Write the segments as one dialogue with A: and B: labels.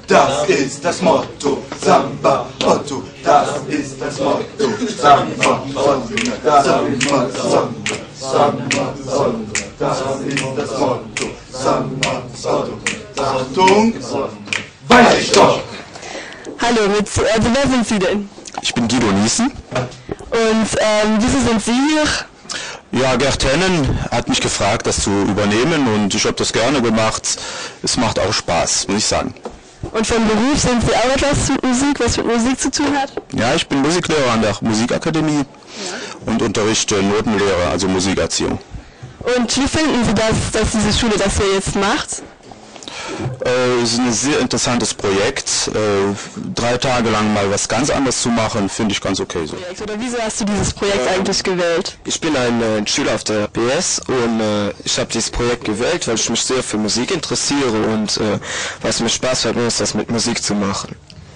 A: das ist das Motto. Samba, Otto, das ist das Motto. Samba, Otto, das ist Samba, Otto, das ist das Motto. Samba, Otto, Achtung, weiß ich doch.
B: Hallo, also wer sind Sie denn?
C: Ich bin Guido Niesen.
B: Und wieso sind Sie hier?
C: Ja, Gerd Hennen hat mich gefragt, das zu übernehmen und ich habe das gerne gemacht. Es macht auch Spaß, muss ich sagen.
B: Und vom Beruf sind Sie auch etwas mit Musik, was mit Musik zu tun hat?
C: Ja, ich bin Musiklehrer an der Musikakademie und unterrichte Notenlehre, also Musikerziehung.
B: Und wie finden Sie das, dass diese Schule das hier jetzt macht?
C: Es ist ein sehr interessantes Projekt. 3 Tage lang mal was ganz anderes zu machen, finde ich ganz okay so.
B: Oder wieso hast du dieses Projekt eigentlich gewählt?
D: Ich bin ein Schüler auf der BS und ich habe dieses Projekt gewählt, weil ich mich sehr für Musik interessiere und was mir Spaß macht, ist das mit Musik zu machen.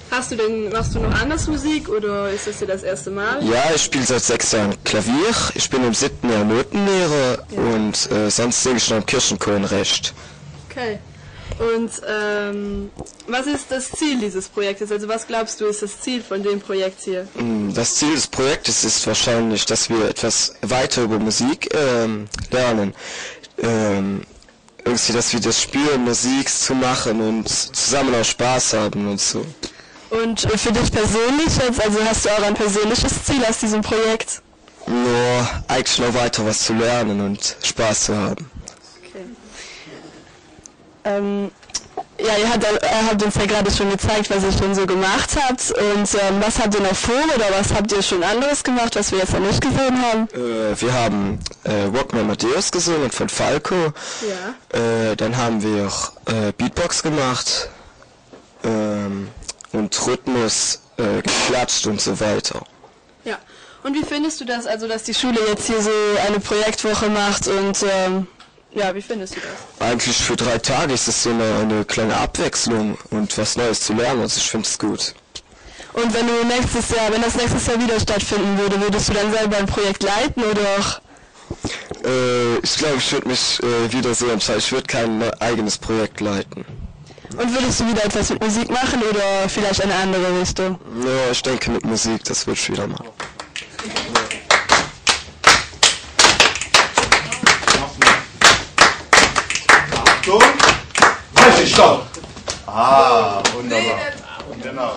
B: Machst du noch anders Musik oder ist das dir das erste Mal?
D: Ja, ich spiele seit 6 Jahren Klavier, ich bin im 7. Jahr Notenlehrer und sonst singe ich noch im Kirchenchor in Recht.
B: Okay. Und was ist das Ziel dieses Projektes? Also was glaubst du ist das Ziel von dem Projekt hier?
D: Das Ziel des Projektes ist wahrscheinlich, dass wir etwas weiter über Musik lernen. Irgendwie, dass wir das spüren, Musik zu machen und zusammen auch Spaß haben und so.
B: Und für dich persönlich jetzt, also hast du auch ein persönliches Ziel aus diesem Projekt?
D: Nur eigentlich noch weiter was zu lernen und Spaß zu haben.
B: Ja, ihr habt uns ja gerade schon gezeigt, was ihr schon so gemacht habt. Und was habt ihr noch vor oder was habt ihr schon anderes gemacht, was wir jetzt noch nicht gesehen haben?
D: Wir haben Walkman Amadeus gesungen von Falco.
B: Ja.
D: Dann haben wir Beatbox gemacht und Rhythmus geklatscht und so weiter.
B: Ja. Und wie findest du das, also dass die Schule jetzt hier so eine Projektwoche macht und ja, wie findest du das?
D: Eigentlich für 3 Tage ist es so eine kleine Abwechslung und was Neues zu lernen, also ich finde es gut.
B: Und wenn das nächstes Jahr wieder stattfinden würde, würdest du dann selber ein Projekt leiten oder auch?
D: Ich glaube, ich würde mich wieder so entscheiden, ich würde kein eigenes Projekt leiten.
B: Und würdest du wieder etwas mit Musik machen oder vielleicht eine andere Richtung?
D: Ja, ich denke mit Musik, das würde ich wieder machen.
A: Achtung, weiß ich doch. Ah, wunderbar. Genau.